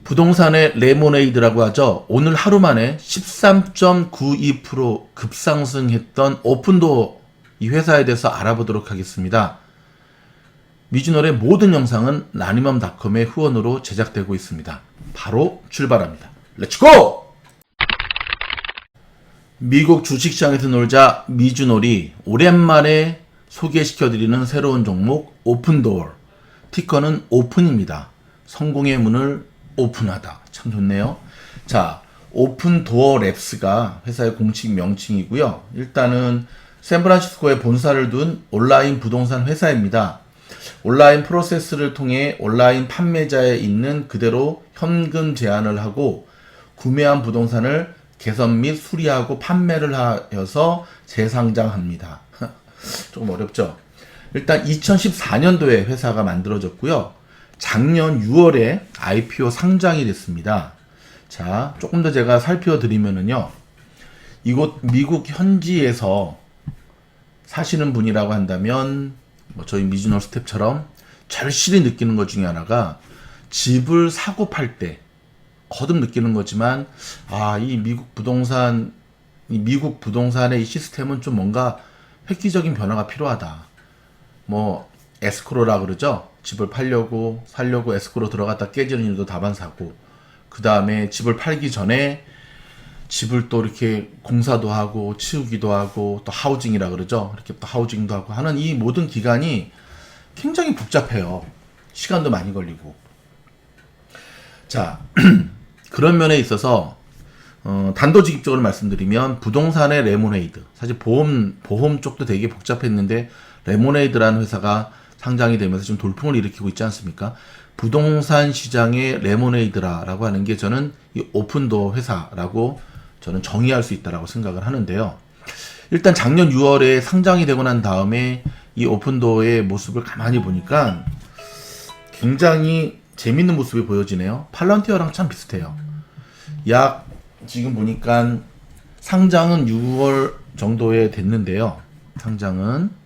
부동산의 레모네이드라고 하죠. 오늘 하루 만에 13.92% 급상승했던 오픈도어 이 회사에 대해서 알아보도록 하겠습니다. 미주널의 모든 영상은 나눔함닷컴의 후원으로 제작되고 있습니다. 바로 출발합니다. 렛츠고! 미국 주식시장에서 놀자 미주널이 오랜만에 소개시켜드리는 새로운 종목 오픈도어, 티커는 오픈입니다. 성공의 문을 오픈하다. 참 좋네요. 자, 오픈도어 랩스가 회사의 공식 명칭이고요. 일단은 샌프란시스코에 본사를 둔 온라인 부동산 회사입니다. 온라인 프로세스를 통해 온라인 판매자에 있는 그대로 현금 제한을 하고 구매한 부동산을 개선 및 수리하고 판매를 하여서 재상장합니다. 조금 어렵죠? 일단 2014년도에 회사가 만들어졌고요. 작년 6월에 IPO 상장이 됐습니다. 자, 조금 더 제가 살펴드리면은요. 이곳 미국 현지에서 사시는 분이라고 한다면 뭐 저희 미주널 스텝처럼 절실히 느끼는 것 중에 하나가 집을 사고 팔 때 거듭 느끼는 거지만 이 미국 부동산의 이 시스템은 좀 뭔가 획기적인 변화가 필요하다. 뭐 에스크로라 그러죠. 집을 팔려고 살려고 에스크로 들어갔다 깨지는 일도 다반사고, 그 다음에 집을 팔기 전에 집을 또 이렇게 공사도 하고 치우기도 하고 또 하우징이라 그러죠. 이렇게 또 하우징도 하고 하는 이 모든 기간이 굉장히 복잡해요. 시간도 많이 걸리고. 자, 그런 면에 있어서 단도직입적으로 말씀드리면 부동산의 레모네이드, 사실 보험 쪽도 되게 복잡했는데 레모네이드라는 회사가 상장이 되면서 지금 돌풍을 일으키고 있지 않습니까? 부동산 시장의 레모네이드라고 하는 게 저는 이 오픈도어 회사라고 저는 정의할 수 있다라고 생각을 하는데요. 일단 작년 6월에 상장이 되고 난 다음에 이 오픈도어의 모습을 가만히 보니까 굉장히 재밌는 모습이 보여지네요. 팔런티어랑 참 비슷해요. 약 지금 보니까 상장은 6월 정도에 됐는데요. 상장은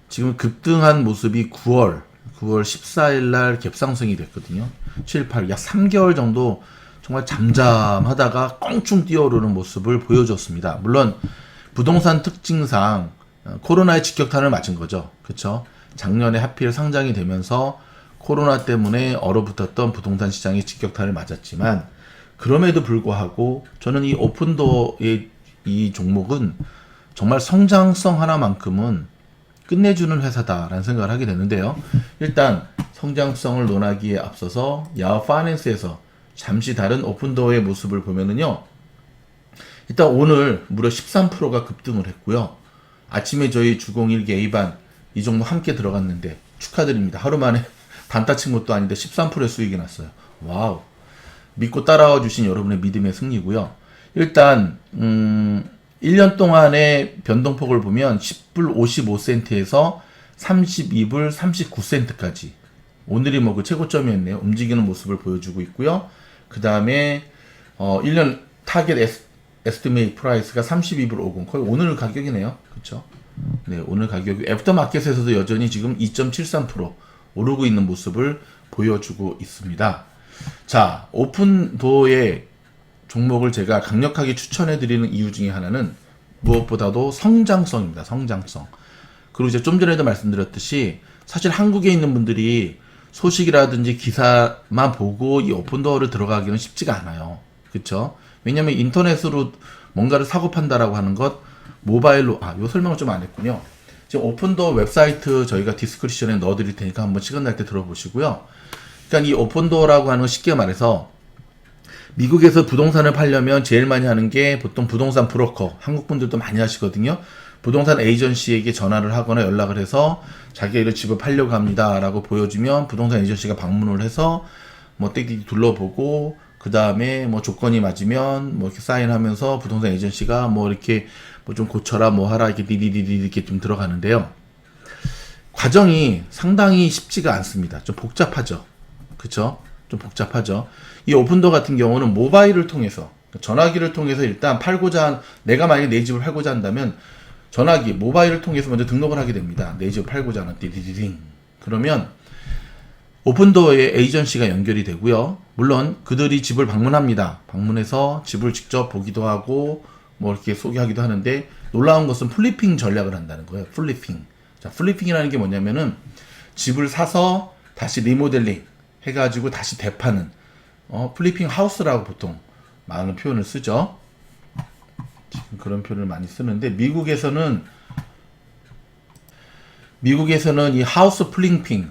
지금 급등한 모습이 9월 14일 날 갭상승이 됐거든요. 7, 8, 약 3개월 정도 정말 잠잠하다가 껑충 뛰어오르는 모습을 보여줬습니다. 물론 부동산 특징상 코로나의 직격탄을 맞은 거죠. 그렇죠? 작년에 하필 상장이 되면서 코로나 때문에 얼어붙었던 부동산 시장이 직격탄을 맞았지만 그럼에도 불구하고 저는 이 오픈도어의 이 종목은 정말 성장성 하나만큼은 끝내주는 회사다라는 생각을 하게 되는데요. 일단 성장성을 논하기에 앞서서 야후 파이낸스에서 잠시 다른 오픈도어의 모습을 보면은요. 일단 오늘 무려 13%가 급등을 했고요. 아침에 저희 주공일기 A반 이 종목 함께 들어갔는데 축하드립니다. 하루 만에 단타 친 것도 아닌데 13%의 수익이 났어요. 와우. 믿고 따라와 주신 여러분의 믿음의 승리고요. 일단 1년 동안의 변동폭을 보면 10불 55센트에서 32불 39센트까지 오늘이 뭐 그 최고점이었네요. 움직이는 모습을 보여주고 있고요. 그 다음에 1년 타겟 에스티메이트 프라이스가 32불 50, 거의 오늘 가격이네요. 그렇죠? 네, 오늘 가격이 애프터마켓에서도 여전히 지금 2.73% 오르고 있는 모습을 보여주고 있습니다. 자, 오픈도어의 종목을 제가 강력하게 추천해드리는 이유 중에 하나는 무엇보다도 성장성입니다. 성장성. 그리고 이제 좀 전에도 말씀드렸듯이 사실 한국에 있는 분들이 소식이라든지 기사만 보고 이 오픈도어를 들어가기는 쉽지가 않아요. 그렇죠? 왜냐면 인터넷으로 뭔가를 사고 판다라고 하는 것, 모바일로, 요 설명을 좀 안 했군요. 지금 오픈도어 웹사이트 저희가 디스크립션에 넣어드릴 테니까 한번 시간 날 때 들어보시고요. 그러니까 이 오픈도어라고 하는 건 쉽게 말해서 미국에서 부동산을 팔려면 제일 많이 하는 게 보통 부동산 브로커, 한국 분들도 많이 하시거든요. 부동산 에이전시에게 전화를 하거나 연락을 해서 자기가 이런 집을 팔려고 합니다 라고 보여주면 부동산 에이전시가 방문을 해서 뭐 떼기 둘러보고 그 다음에 뭐 조건이 맞으면 뭐 이렇게 사인하면서 부동산 에이전시가 뭐 이렇게 뭐 좀 고쳐라 뭐 하라 이렇게 디디디디 이렇게 좀 들어가는데요. 과정이 상당히 쉽지가 않습니다. 좀 복잡하죠. 그쵸? 좀 복잡하죠. 이 오픈도어 같은 경우는 모바일을 통해서, 전화기를 통해서 일단 내가 만약에 내 집을 팔고자 한다면 전화기, 모바일을 통해서 먼저 등록을 하게 됩니다. 내 집을 팔고자 하는 띠디디딩. 그러면 오픈도어에 에이전시가 연결이 되고요. 물론 그들이 집을 방문합니다. 방문해서 집을 직접 보기도 하고 뭐 이렇게 소개하기도 하는데, 놀라운 것은 플리핑 전략을 한다는 거예요. 플리핑. 자, 플리핑이라는 게 뭐냐면은 집을 사서 다시 리모델링 해가지고 다시 되파는 플리핑 하우스라고 보통 많은 표현을 쓰죠. 지금 그런 표현을 많이 쓰는데, 미국에서는 이 하우스 플리핑,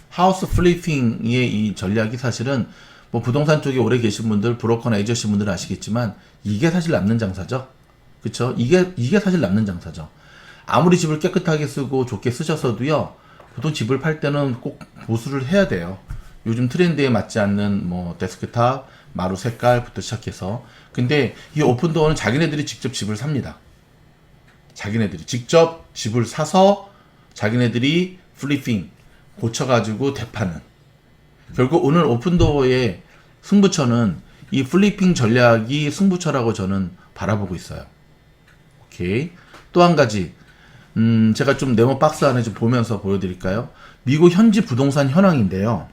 하우스 플리핑의 이 전략이 사실은 뭐 부동산 쪽에 오래 계신 분들, 브로커나 에이전시 분들 아시겠지만 이게 사실 남는 장사죠. 그쵸? 이게 사실 남는 장사죠. 아무리 집을 깨끗하게 쓰고 좋게 쓰셨어도요, 보통 집을 팔 때는 꼭 보수를 해야 돼요. 요즘 트렌드에 맞지 않는 뭐 데스크탑, 마루 색깔부터 시작해서. 근데 이 오픈도어는 자기네들이 직접 집을 삽니다. 자기네들이 직접 집을 사서 자기네들이 플리핑 고쳐가지고 되파는. 결국 오늘 오픈도어의 승부처는 이 플리핑 전략이 승부처라고 저는 바라보고 있어요. 오케이. 또 한 가지, 제가 좀 네모 박스 안에 좀 보면서 보여드릴까요? 미국 현지 부동산 현황인데요.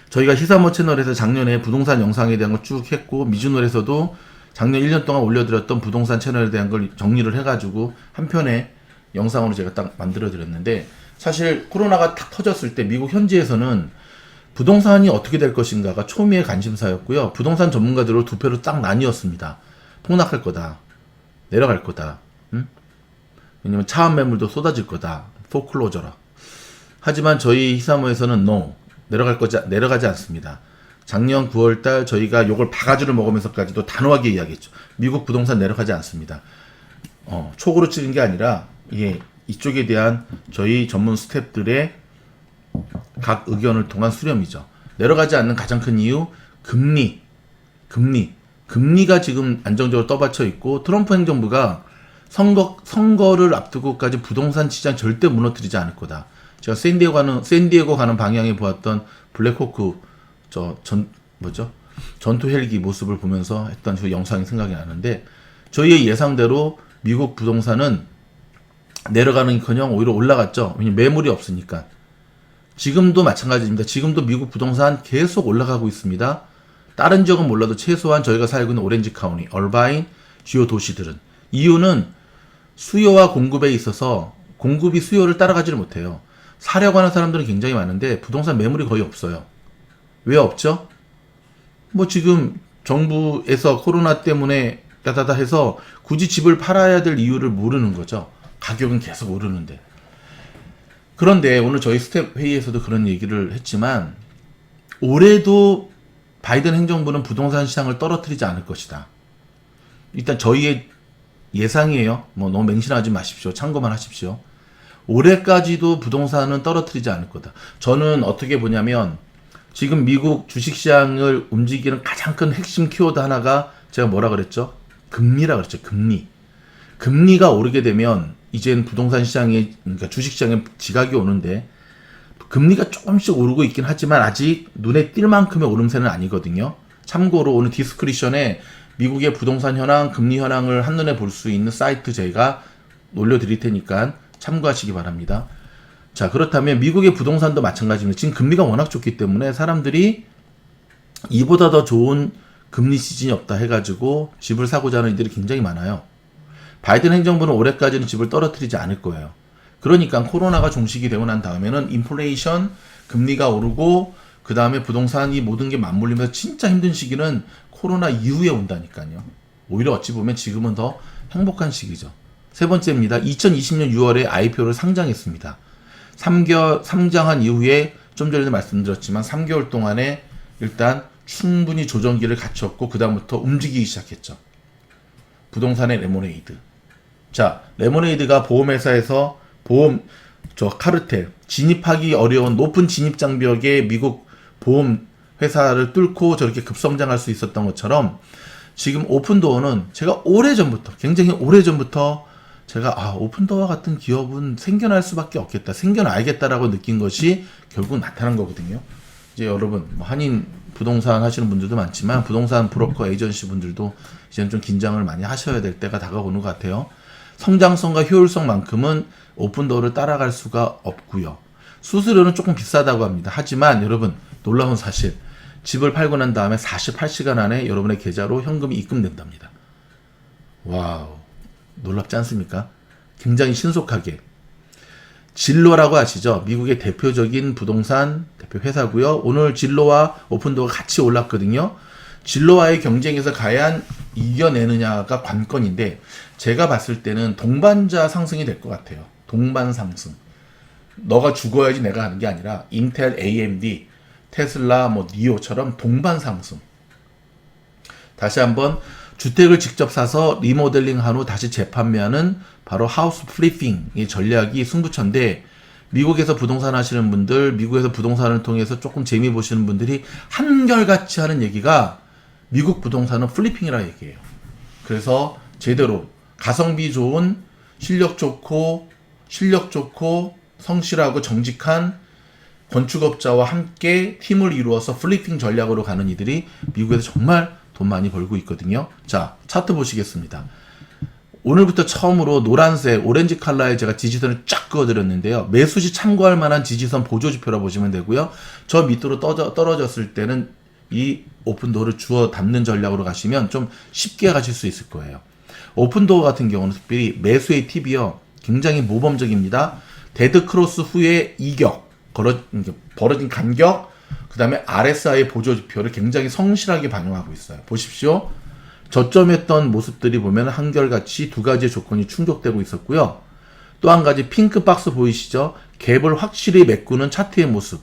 저희가 히사모 채널에서 작년에 부동산 영상에 대한 걸 쭉 했고, 미주놀에서도 작년 1년 동안 올려드렸던 부동산 채널에 대한 걸 정리를 해가지고 한 편의 영상으로 제가 딱 만들어드렸는데, 사실 코로나가 탁 터졌을 때 미국 현지에서는 부동산이 어떻게 될 것인가가 초미의 관심사였고요. 부동산 전문가들로 두 표로 딱 나뉘었습니다. 폭락할 거다, 내려갈 거다, 왜냐면 차업 매물도 쏟아질 거다, 포클로저라. 하지만 저희 히사모에서는 no, 내려가지 않습니다. 작년 9월달 저희가 요걸 바가지를 먹으면서까지도 단호하게 이야기했죠. 미국 부동산 내려가지 않습니다. 촉으로 찌른 게 아니라 이쪽에 대한 저희 전문 스태프들의 각 의견을 통한 수렴이죠. 내려가지 않는 가장 큰 이유, 금리가 지금 안정적으로 떠받쳐 있고, 트럼프 행정부가 선거를 앞두고까지 부동산 시장 절대 무너뜨리지 않을 거다. 제가 샌디에고 가는 방향에 보았던 블랙호크 전투 헬기 모습을 보면서 했던 그 영상이 생각이 나는데, 저희의 예상대로 미국 부동산은 내려가는커녕 오히려 올라갔죠. 왜냐면 매물이 없으니까. 지금도 마찬가지입니다. 지금도 미국 부동산 계속 올라가고 있습니다. 다른 지역은 몰라도 최소한 저희가 살고 있는 오렌지 카운티, 얼바인, 주요 도시들은. 이유는 수요와 공급에 있어서 공급이 수요를 따라가지를 못해요. 사려고 하는 사람들은 굉장히 많은데 부동산 매물이 거의 없어요. 왜 없죠? 뭐 지금 정부에서 코로나 때문에 다다다 해서 굳이 집을 팔아야 될 이유를 모르는 거죠. 가격은 계속 오르는데. 그런데 오늘 저희 스텝 회의에서도 그런 얘기를 했지만, 올해도 바이든 행정부는 부동산 시장을 떨어뜨리지 않을 것이다. 일단 저희의 예상이에요. 뭐 너무 맹신하지 마십시오. 참고만 하십시오. 올해까지도 부동산은 떨어뜨리지 않을 거다. 저는 어떻게 보냐면, 지금 미국 주식시장을 움직이는 가장 큰 핵심 키워드 하나가 제가 뭐라 그랬죠? 금리라 그랬죠. 금리가 오르게 되면 이젠 부동산 시장에, 그러니까 주식시장에 지각이 오는데, 금리가 조금씩 오르고 있긴 하지만 아직 눈에 띌 만큼의 오름세는 아니거든요. 참고로 오늘 디스크리션에 미국의 부동산 현황, 금리 현황을 한눈에 볼 수 있는 사이트 제가 올려드릴 테니까 참고하시기 바랍니다. 자, 그렇다면 미국의 부동산도 마찬가지입니다. 지금 금리가 워낙 좋기 때문에 사람들이 이보다 더 좋은 금리 시즌이 없다 해가지고 집을 사고자 하는 이들이 굉장히 많아요. 바이든 행정부는 올해까지는 집을 떨어뜨리지 않을 거예요. 그러니까 코로나가 종식이 되고 난 다음에는 인플레이션, 금리가 오르고 그 다음에 부동산이 모든 게 맞물리면서 진짜 힘든 시기는 코로나 이후에 온다니까요. 오히려 어찌 보면 지금은 더 행복한 시기죠. 세 번째입니다. 2020년 6월에 IPO를 상장했습니다. 상장한 이후에 좀 전에도 말씀드렸지만 3개월 동안에 일단 충분히 조정기를 갖췄고 그 다음부터 움직이기 시작했죠. 부동산의 레모네이드. 자, 레모네이드가 보험회사에서 카르텔, 진입하기 어려운 높은 진입 장벽의 미국 보험 회사를 뚫고 저렇게 급성장할 수 있었던 것처럼, 지금 오픈도어는 제가 굉장히 오래전부터 제가 오픈도어 같은 기업은 생겨날 수밖에 없겠다, 생겨나야겠다라고 느낀 것이 결국 나타난 거거든요. 이제 여러분, 한인 부동산 하시는 분들도 많지만 부동산 브로커 에이전시 분들도 이제는 좀 긴장을 많이 하셔야 될 때가 다가오는 것 같아요. 성장성과 효율성만큼은 오픈도어를 따라갈 수가 없고요. 수수료는 조금 비싸다고 합니다. 하지만 여러분 놀라운 사실, 집을 팔고 난 다음에 48시간 안에 여러분의 계좌로 현금이 입금된답니다. 와우, 놀랍지 않습니까? 굉장히 신속하게. 진로라고 아시죠? 미국의 대표적인 부동산 대표 회사고요. 오늘 진로와 오픈도어가 같이 올랐거든요. 진로와의 경쟁에서 과연 이겨내느냐가 관건인데, 제가 봤을 때는 동반자 상승이 될 것 같아요. 동반 상승. 너가 죽어야지 내가 하는 게 아니라 인텔, AMD, 테슬라, 니오처럼 동반 상승. 다시 한번 주택을 직접 사서 리모델링한 후 다시 재판매하는 바로 하우스 플리핑의 전략이 승부처인데, 미국에서 부동산 하시는 분들, 미국에서 부동산을 통해서 조금 재미 보시는 분들이 한결같이 하는 얘기가 미국 부동산은 플리핑이라 얘기해요. 그래서 제대로 가성비 좋은, 실력 좋고 성실하고 정직한 건축업자와 함께 팀을 이루어서 플리핑 전략으로 가는 이들이 미국에서 정말 돈 많이 벌고 있거든요. 자, 차트 보시겠습니다. 오늘부터 처음으로 노란색, 오렌지 컬러에 제가 지지선을 쫙 그어드렸는데요. 매수시 참고할 만한 지지선 보조지표라 보시면 되고요. 저 밑으로 떨어졌을 때는 이 오픈도어를 주워 담는 전략으로 가시면 좀 쉽게 가실 수 있을 거예요. 오픈도어 같은 경우는 특별히 매수의 팁이요, 굉장히 모범적입니다. 데드 크로스 후에 이격, 벌어진 간격, 그 다음에 RSI 보조지표를 굉장히 성실하게 반영하고 있어요. 보십시오. 저점했던 모습들이 보면 한결같이 두 가지의 조건이 충족되고 있었고요. 또 한 가지 핑크 박스 보이시죠? 갭을 확실히 메꾸는 차트의 모습.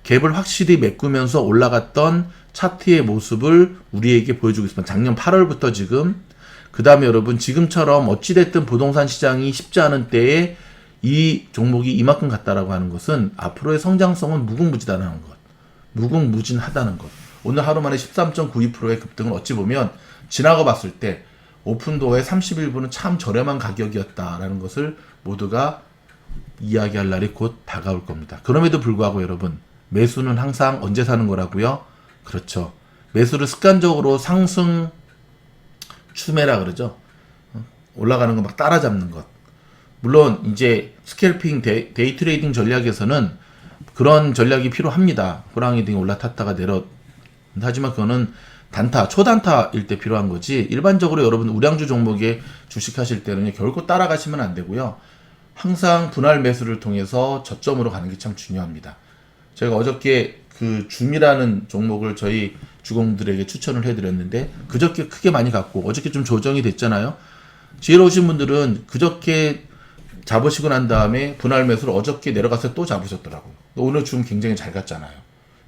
갭을 확실히 메꾸면서 올라갔던 차트의 모습을 우리에게 보여주고 있습니다. 작년 8월부터 지금. 그 다음에 여러분, 지금처럼 어찌됐든 부동산 시장이 쉽지 않은 때에 이 종목이 이만큼 갔다라고 하는 것은 앞으로의 성장성은 무궁무진하다는 것. 무궁무진하다는 것. 오늘 하루 만에 13.92%의 급등은 어찌 보면 지나고 봤을 때 오픈도어의 31분은 참 저렴한 가격이었다라는 것을 모두가 이야기할 날이 곧 다가올 겁니다. 그럼에도 불구하고 여러분, 매수는 항상 언제 사는 거라고요? 그렇죠. 매수를 습관적으로 상승 추매라 그러죠. 올라가는 거 막 따라잡는 것. 물론 이제 스캘핑 데이 트레이딩 전략에서는 그런 전략이 필요합니다. 호랑이 등이 올라탔다가 내려. 하지만 그거는 단타, 초단타일 때 필요한 거지, 일반적으로 여러분 우량주 종목에 주식하실 때는 결코 따라가시면 안 되고요. 항상 분할 매수를 통해서 저점으로 가는 게 참 중요합니다. 저희가 어저께 그 줌이라는 종목을 저희 주공들에게 추천을 해드렸는데 그저께 크게 많이 갔고 어저께 좀 조정이 됐잖아요. 지혜로우신 분들은 그저께 잡으시고 난 다음에 분할 매수를 어저께 내려가서 또 잡으셨더라고요. 오늘 줌 굉장히 잘 갔잖아요.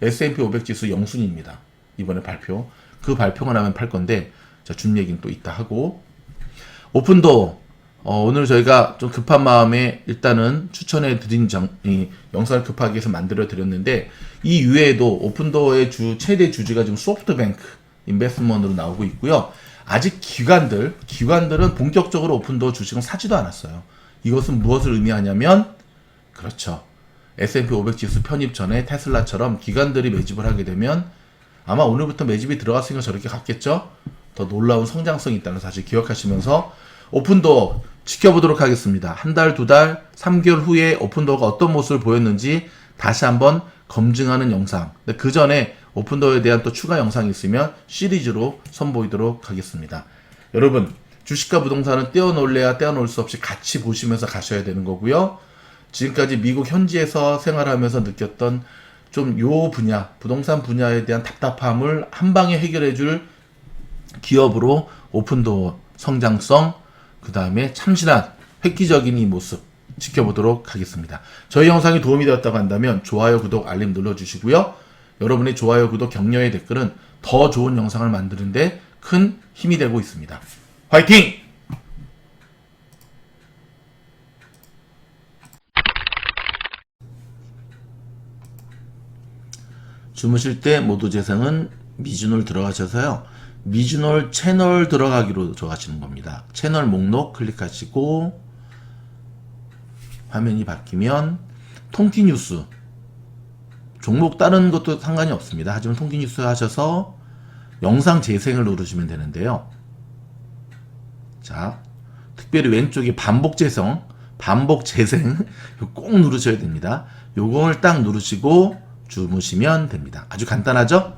S&P 500 지수 영순입니다. 이번에 발표. 그 발표가 나면 팔 건데, 자, 줌 얘기는 또 이따 하고. 오픈도어. 오늘 저희가 좀 급한 마음에 일단은 추천해 드린 이 영상을 급하게 해서 만들어 드렸는데, 이 이외에도 오픈도어의 최대 주주가 지금 소프트뱅크 인베스트먼트로 나오고 있고요. 아직 기관들은 본격적으로 오픈도어 주식은 사지도 않았어요. 이것은 무엇을 의미하냐면, 그렇죠. S&P 500 지수 편입 전에 테슬라처럼 기관들이 매집을 하게 되면 아마 오늘부터 매집이 들어갔으니까 저렇게 갔겠죠? 더 놀라운 성장성이 있다는 사실 기억하시면서 오픈도어 지켜보도록 하겠습니다. 한 달, 두 달, 3개월 후에 오픈도어가 어떤 모습을 보였는지 다시 한번 검증하는 영상. 그 전에 오픈도어에 대한 또 추가 영상이 있으면 시리즈로 선보이도록 하겠습니다. 여러분, 주식과 부동산은 떼어놓을래야 떼어놓을 수 없이 같이 보시면서 가셔야 되는 거고요. 지금까지 미국 현지에서 생활하면서 느꼈던 좀 요 분야, 부동산 분야에 대한 답답함을 한 방에 해결해 줄 기업으로 오픈도어 성장성, 그 다음에 참신한 획기적인 이 모습 지켜보도록 하겠습니다. 저희 영상이 도움이 되었다고 한다면 좋아요, 구독, 알림 눌러주시고요. 여러분의 좋아요, 구독, 격려의 댓글은 더 좋은 영상을 만드는데 큰 힘이 되고 있습니다. 화이팅! 주무실 때 모두 재생은 미주놀 들어가셔서요. 미주놀 채널 들어가기로 정하시는 겁니다. 채널 목록 클릭하시고 화면이 바뀌면 통기뉴스, 종목 다른 것도 상관이 없습니다. 하지만 통기뉴스 하셔서 영상 재생을 누르시면 되는데요. 자, 특별히 왼쪽에 반복 재생 반복 재생 이거 꼭 누르셔야 됩니다. 요걸 딱 누르시고 주무시면 됩니다. 아주 간단하죠?